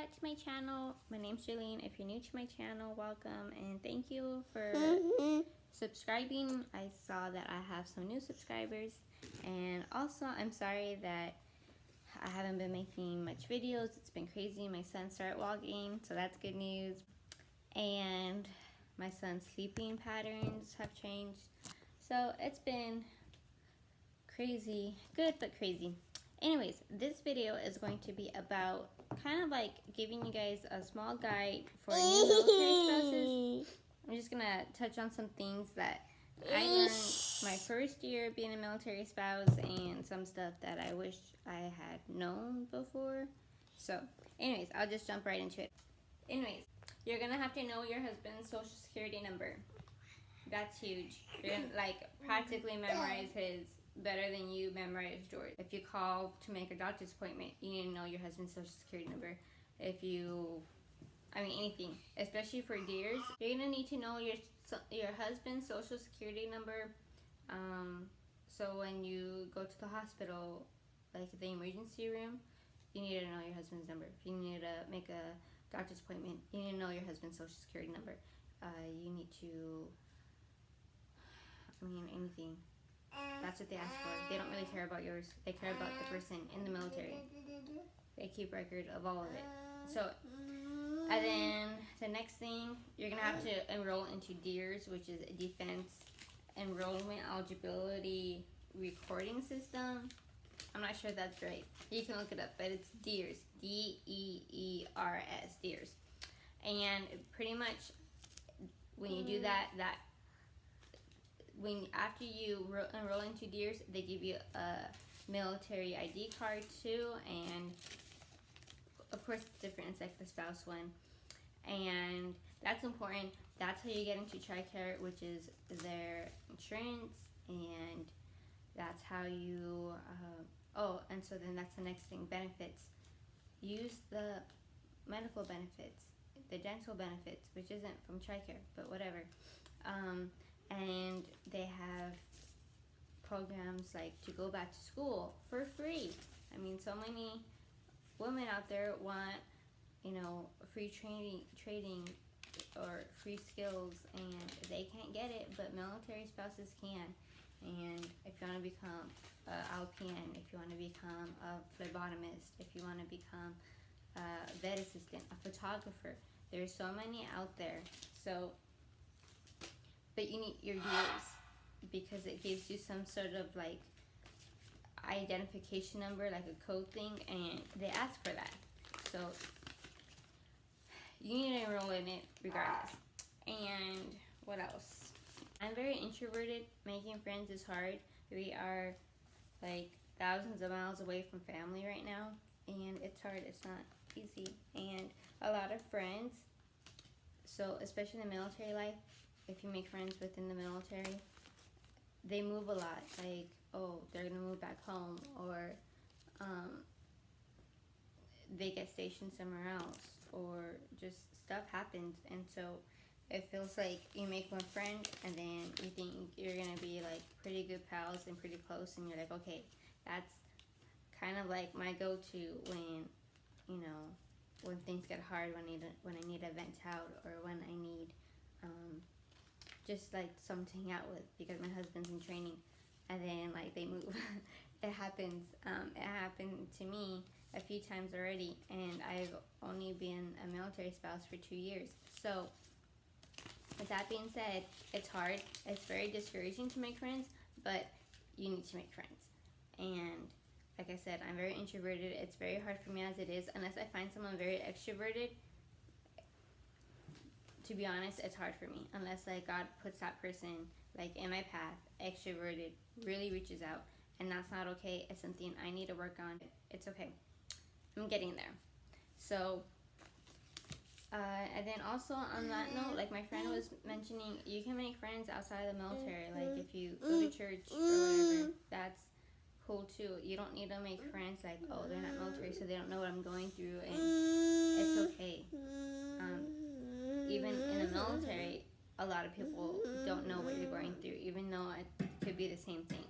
back to my channel. My name's Jaylene. If you're new to my channel, welcome and thank you for subscribing. I saw that I have some new subscribers, and also I'm sorry that I haven't been making much videos. It's been crazy. My son started walking, so that's good news. And my son's sleeping patterns have changed. So it's been crazy. Good, but crazy. Anyways, this video is going to be about kind of like giving you guys a small guide for new military spouses. I'm just going to touch on some things that I learned my first year being a military spouse and some stuff that I wish I had known before. So, anyways, I'll just jump right into it. Anyways, you're going to have to know your husband's social security number. That's huge. You're going to like practically memorize his better than you memorized yours. If you call to make a doctor's appointment, you need to know your husband's social security number. If you, anything, especially for deers, you're gonna need to know your husband's social security number. So when you go to the hospital, like the emergency room, you need to know your husband's number. If you need to make a doctor's appointment, you need to know your husband's social security number. You need to, anything. That's what they ask for. They don't really care about yours. They care about the person in the military. They keep record of all of it. So, and then the next thing, you're going to have to enroll into DEERS, which is a Defense Enrollment Eligibility Recording System. I'm not sure that's right. You can look it up, but it's DEERS. D-E-E-R-S, DEERS. And pretty much when you do that, after you enroll into DEERS, they give you a military ID card too, and of course it's different. It's like the spouse one, and that's important. That's how you get into TRICARE, which is their insurance, and that's how you. And so then that's the next thing. Benefits. Use the medical benefits, the dental benefits, which isn't from TRICARE, but whatever. And they have programs like to go back to school for free. So many women out there want, free trading or free skills, and they can't get it, but military spouses can. And if you want to become an LPN, if you want to become a phlebotomist, if you want to become a vet assistant, a photographer, there's so many out there. So, but you need your DEERS because it gives you some sort of like identification number, like a code thing, and they ask for that. So you need to enroll in it regardless. And what else? I'm very introverted. Making friends is hard. We are like thousands of miles away from family right now, and it's hard. It's not easy. And a lot of friends, so especially in the military life, if you make friends within the military, they move a lot. Like, they're gonna move back home, or they get stationed somewhere else, or just stuff happens. And so it feels like you make one friend, and then you think you're gonna be like pretty good pals and pretty close, and you're like, okay, that's kind of like my go-to when, when things get hard, when I need to vent out, or when I need just like someone to hang out with, because my husband's in training, and then like they move. It happens. It happened to me a few times already, and I've only been a military spouse for 2 years. So with that being said, it's hard. It's very discouraging to make friends, but you need to make friends. And like I said, I'm very introverted. It's very hard for me as it is, unless I find someone very extroverted. To be honest, it's hard for me, unless like God puts that person like in my path, extroverted, really reaches out, and that's not okay. It's something I need to work on. It's okay. I'm getting there. So, and then also on that note, like my friend was mentioning, you can make friends outside of the military. Like if you go to church or whatever, that's cool too. You don't need to make friends like, they're not military, so they don't know what I'm going through, and it's okay. Even in the military, a lot of people don't know what you're going through, even though it could be the same thing.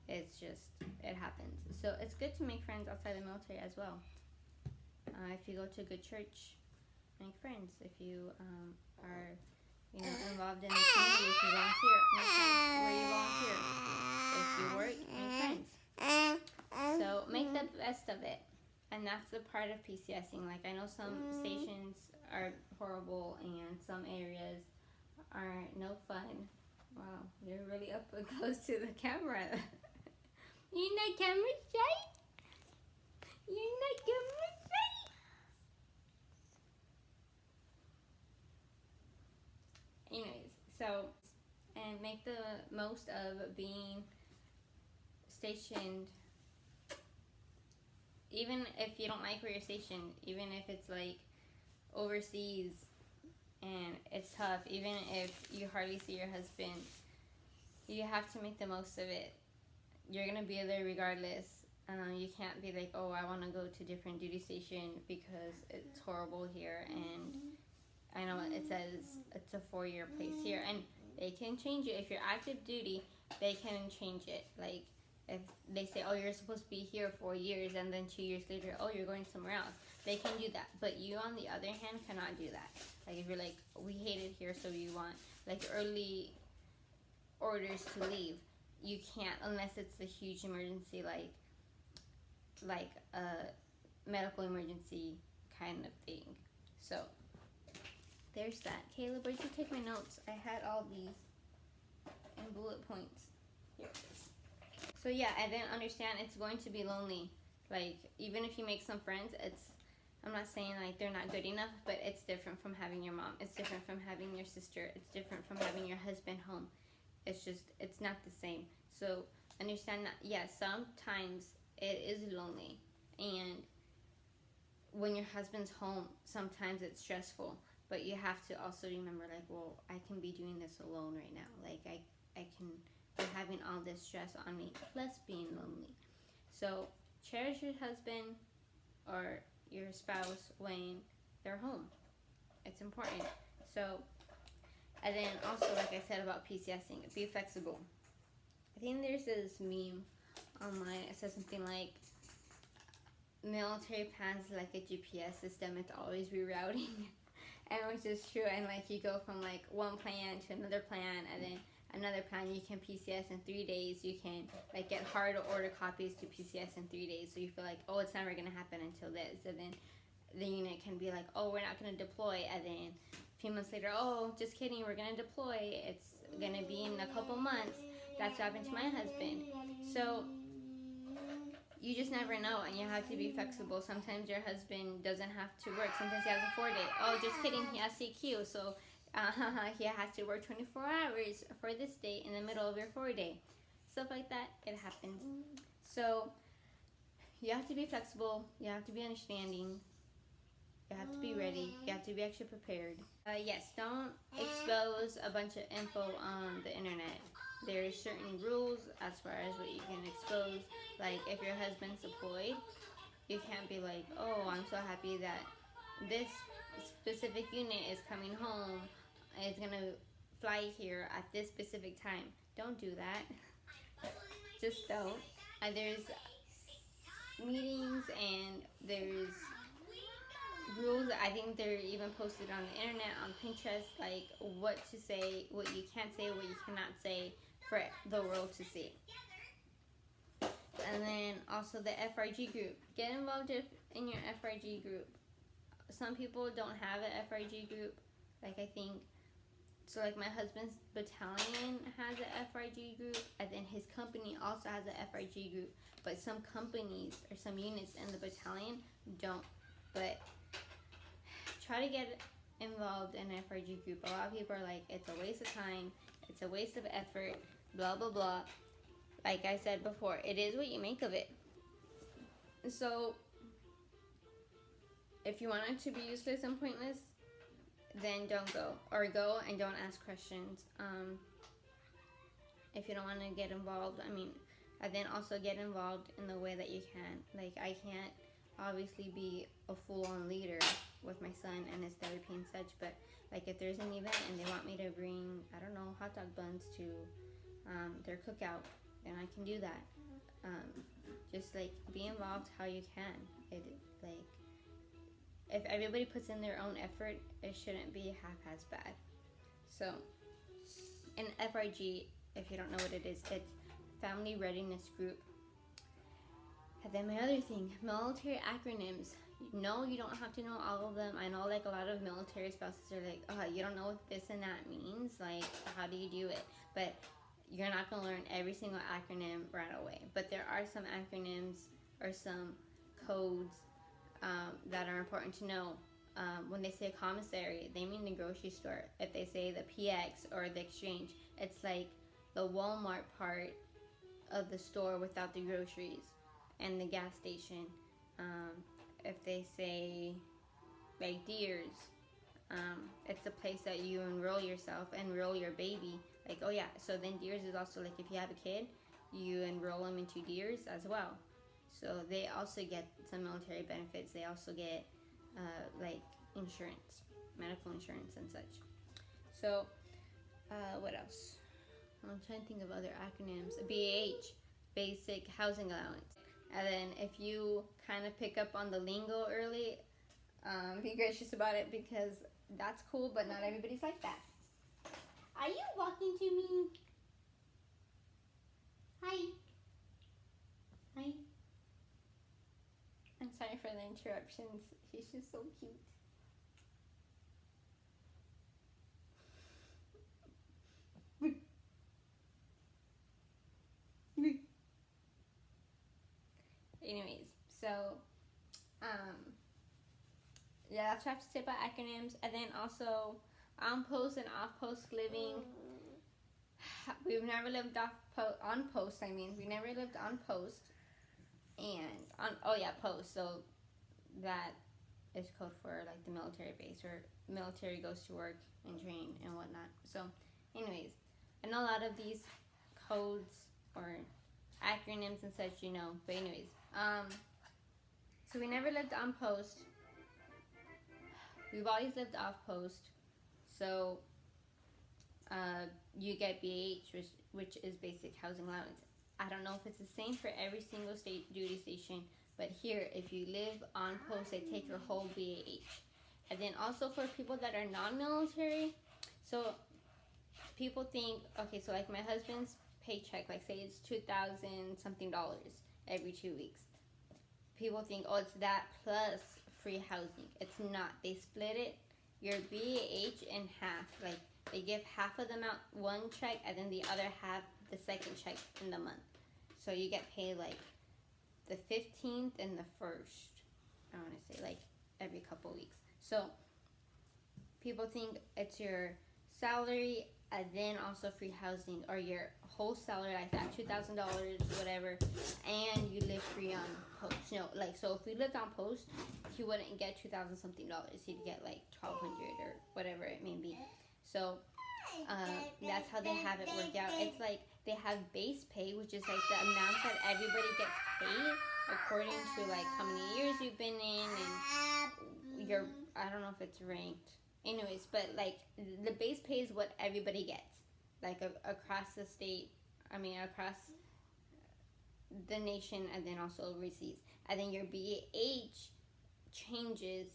It's just, it happens. So it's good to make friends outside the military as well. If you go to a good church, make friends. If you are, involved in the community, if you volunteer, make friends where you volunteer. If you work, make friends. So make the best of it. And that's the part of PCSing. Like, I know some stations are horrible and some areas are no fun. Wow, you're really up close to the camera. You're not camera shy? You're not camera shy? Anyways, so, and make the most of being stationed. Even if you don't like where you're stationed, even if it's like overseas and it's tough, even if you hardly see your husband, you have to make the most of it. You're gonna be there regardless. You can't be like, oh, I want to go to different duty station because it's horrible here, and I know it says it's a 4-year place here, and they can change it. If you're active duty, they can change it. Like, if they say, oh, you're supposed to be here 4 years, and then 2 years later, oh, you're going somewhere else, they can do that. But you, on the other hand, cannot do that. Like, if you're like, we hate it here, so you want like early orders to leave, you can't unless it's a huge emergency, like a medical emergency kind of thing. So there's that. Caleb, where'd you take my notes? I had all these in bullet points. Here it is. So yeah, and then understand it's going to be lonely. Like, even if you make some friends, I'm not saying like they're not good enough, but it's different from having your mom. It's different from having your sister. It's different from having your husband home. It's not the same. So understand that, yes, sometimes it is lonely. And when your husband's home, sometimes it's stressful. But you have to also remember, like, well, I can be doing this alone right now. Like, I can be having all this stress on me, plus being lonely. So cherish your husband or your spouse when they're home. It's important. So, and then also, like I said about PCSing, be flexible. I think there's this meme online. It says something like, military plans like a GPS system. It's always rerouting. And which is true. And like, you go from like one plan to another plan, and then another plan. You can PCS in 3 days. You can like get hard order copies to PCS in 3 days. So you feel like, oh, it's never gonna happen until this. And then the unit can be like, oh, we're not gonna deploy. And then a few months later, oh, just kidding, we're gonna deploy. It's gonna be in a couple months. That's what happened to my husband. So you just never know, and you have to be flexible. Sometimes your husband doesn't have to work. Sometimes he has a 4-day. Oh, just kidding, he has CQ, so he has to work 24 hours for this day in the middle of your 4-day. Stuff like that, it happens. So you have to be flexible. You have to be understanding. You have to be ready. You have to be extra prepared. Yes, don't expose a bunch of info on the internet. There are certain rules as far as what you can expose. Like, if your husband's deployed, you can't be like, oh, I'm so happy that this specific unit is coming home. It's gonna fly here at this specific time. Don't do that. Just don't. There's meetings and there's rules. I think they're even posted on the internet, on Pinterest, like what to say, what you can't say, what you cannot say for the world to see. And then also the FRG group. Get involved in your FRG group. Some people don't have an FRG group. Like, I think, so like my husband's battalion has an FRG group, and then his company also has an FRG group. But some companies or some units in the battalion don't. But try to get involved in an FRG group. A lot of people are like, it's a waste of time, it's a waste of effort, blah, blah, blah. Like I said before, it is what you make of it. So, if you want it to be useless and pointless, then don't go. Or go and don't ask questions. If you don't want to get involved, and then also get involved in the way that you can. Like, I can't obviously be a full-on leader with my son and his therapy and such, but like, if there's an event and they want me to bring, I don't know, hot dog buns to their cookout, then I can do that. Just like, be involved how you can. if everybody puts in their own effort, it shouldn't be half as bad. So, an FRG, if you don't know what it is, it's Family Readiness Group. And then my other thing, military acronyms. No, you don't have to know all of them. I know like a lot of military spouses are like, oh, you don't know what this and that means. Like, how do you do it? But you're not going to learn every single acronym right away. But there are some acronyms or some codes that are important to know. When they say commissary, they mean the grocery store. If they say the PX or the exchange, it's like the Walmart part of the store without the groceries and the gas station. If they say like Deers, it's a place that you enroll yourself, enroll your baby. Like, oh yeah, so then Deers is also like if you have a kid, you enroll them into Deers as well. So they also get some military benefits. They also get like insurance, medical insurance and such. So what else? I'm trying to think of other acronyms. BAH, Basic Housing Allowance. And then if you kind of pick up on the lingo early, be gracious about it because that's cool, but not everybody's like that. Are you walking to me? Hi. Hi. I'm sorry for the interruptions. She's just so cute. Anyways, so yeah, that's what I have to say about acronyms. And then also on-post and off-post living. We've never lived on post. We never lived on post. And post. So that is code for like the military base where military goes to work and train and whatnot. So anyways, I know a lot of these codes or acronyms and such, you know. But anyways, so we never lived on post. We've always lived off post. So you get BAH, which is Basic Housing Allowance. I don't know if it's the same for every single state duty station, but here, if you live on post, they take your whole BAH. And then also for people that are non-military, so people think, okay, so like my husband's paycheck, like say it's $2,000 something every 2 weeks. People think, oh, it's that plus free housing. It's not. They split it, your BAH in half. Like they give half of them out one check and then the other half the second check in the month. So you get paid like the 15th and the 1st. I want to say like every couple weeks. So people think it's your salary and then also free housing, or your whole salary like that, $2,000, whatever, and you live free on post. No, like so if we lived on post, he wouldn't get $2,000 something. He'd get like $1,200 or whatever it may be. So that's how they have it worked out. It's like they have base pay, which is like the amount that everybody gets paid according to like how many years you've been in and your, I don't know if it's ranked. Anyways, but like the base pay is what everybody gets, like across the state, across the nation, and then also overseas. And then your BAH changes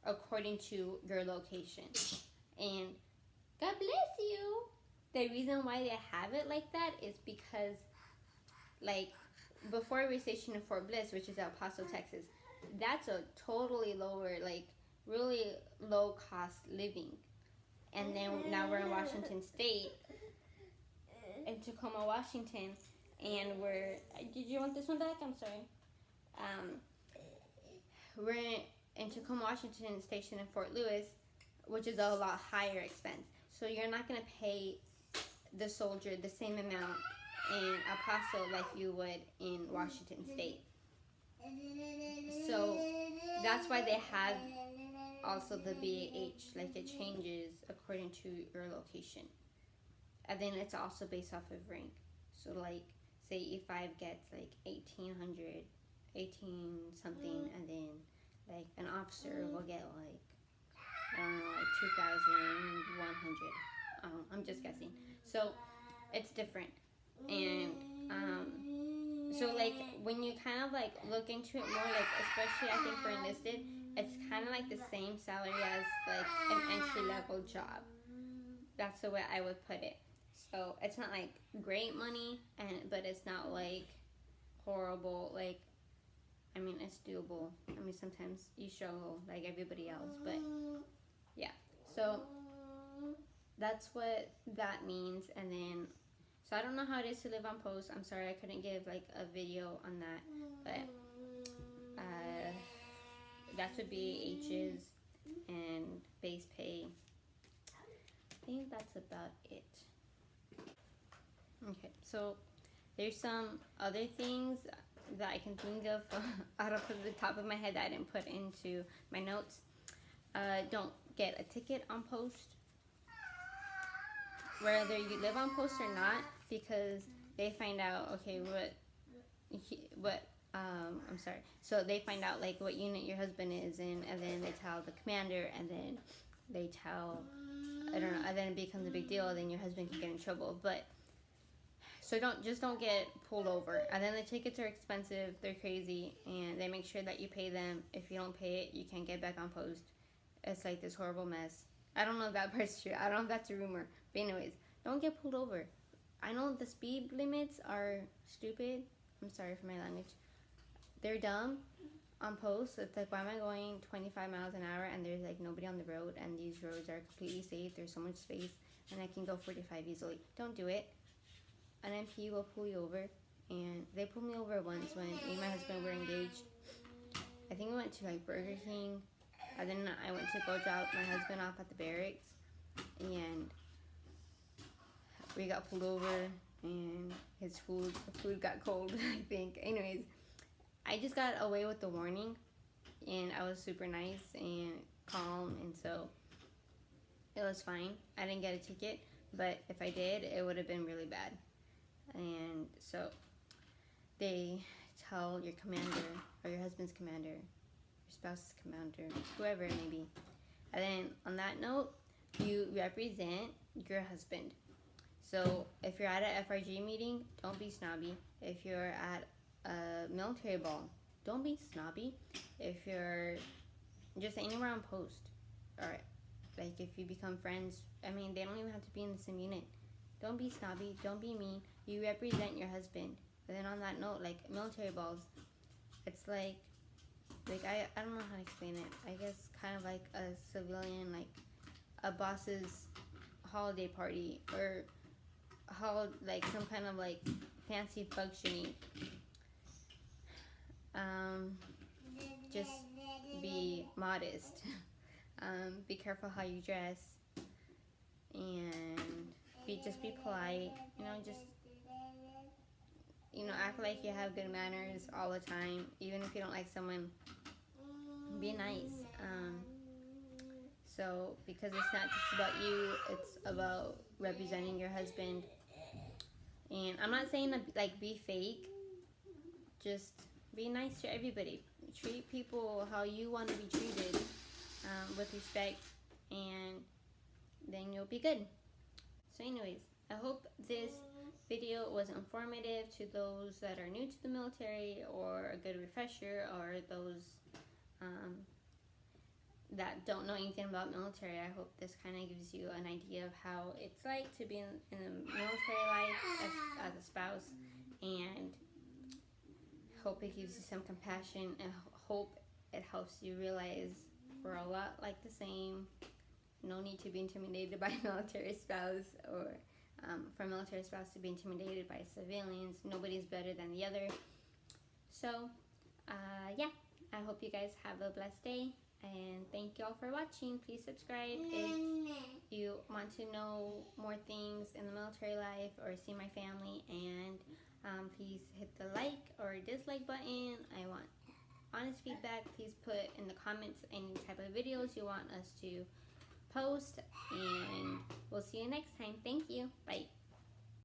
according to your location. And God bless you. The reason why they have it like that is because, like, before we were stationed in Fort Bliss, which is El Paso, Texas, that's a totally lower, like, really low cost living. And then now we're in Washington State, in Tacoma, Washington, and did you want this one back? I'm sorry. We're in Tacoma, Washington, stationed in Fort Lewis, which is a lot higher expense. So you're not going to pay the soldier the same amount in El Paso like you would in Washington State. So that's why they have also the BAH, like it changes according to your location. And then it's also based off of rank. So like say E5 gets like 1800, 18 something, and then like an officer will get like, I don't know, like 2,100. I'm just guessing. So it's different. And So like when you kind of like look into it more, like especially I think for enlisted, it's kind of like the same salary as like an entry level job. That's the way I would put it. So it's not like great money, but it's not like horrible. Like, I mean, it's doable. I mean, sometimes you struggle like everybody else, but yeah. So that's what that means. And then, so I don't know how it is to live on post. I'm sorry I couldn't give like a video on that, but that would be H's and base pay. I think that's about it. Okay, so there's some other things that I can think of out of the top of my head that I didn't put into my notes. Don't get a ticket on post, whether you live on post or not, because they find out, okay, I'm sorry. So they find out like what unit your husband is in, and then they tell the commander, and then they tell, I don't know, and then it becomes a big deal, and then your husband can get in trouble. But so don't get pulled over. And then the tickets are expensive, they're crazy, and they make sure that you pay them. If you don't pay it, you can't get back on post. It's like this horrible mess. I don't know if that part's true. I don't know if that's a rumor. But anyways, don't get pulled over. I know the speed limits are stupid. I'm sorry for my language. They're dumb on post. It's like, why am I going 25 miles an hour and there's like nobody on the road, and these roads are completely safe. There's so much space and I can go 45 easily. Don't do it. An MP will pull you over, and they pulled me over once when me and my husband were engaged. I think we went to like Burger King, and then I went to go drop my husband off at the barracks, and we got pulled over, and the food got cold, I think. Anyways, I just got away with the warning, and I was super nice and calm, and so it was fine. I didn't get a ticket, but if I did, it would have been really bad. And so they tell your commander, or your husband's commander, your spouse's commander, whoever it may be. And then on that note, you represent your husband. So if you're at an FRG meeting, don't be snobby. If you're at a military ball, don't be snobby. If you're just anywhere on post, or like if you become friends, I mean, they don't even have to be in the same unit. Don't be snobby, don't be mean. You represent your husband. And then on that note, like military balls, it's like I don't know how to explain it. I guess kind of like a civilian, like a boss's holiday party, or like some kind of like fancy functioning. Just be modest. Be careful how you dress, and just be polite. Act like you have good manners all the time. Even if you don't like someone, be nice. So because it's not just about you, it's about representing your husband. And I'm not saying like be fake. Just be nice to everybody. Treat people how you want to be treated, with respect, and then you'll be good. So anyways, I hope this video was informative to those that are new to the military, or a good refresher, or those that don't know anything about military. I hope this kind of gives you an idea of how it's like to be in the military life as a spouse, and hope it gives you some compassion, and hope it helps you realize we're a lot like the same. No need to be intimidated by a military spouse, or for a military spouse to be intimidated by civilians. Nobody's better than the other. So, yeah, I hope you guys have a blessed day, and thank you all for watching. Please subscribe if you want to know more things in the military life, or see my family, and please hit the like or dislike button. I want honest feedback. Please put in the comments any type of videos you want us to post, and we'll see you next time. Thank you. Bye.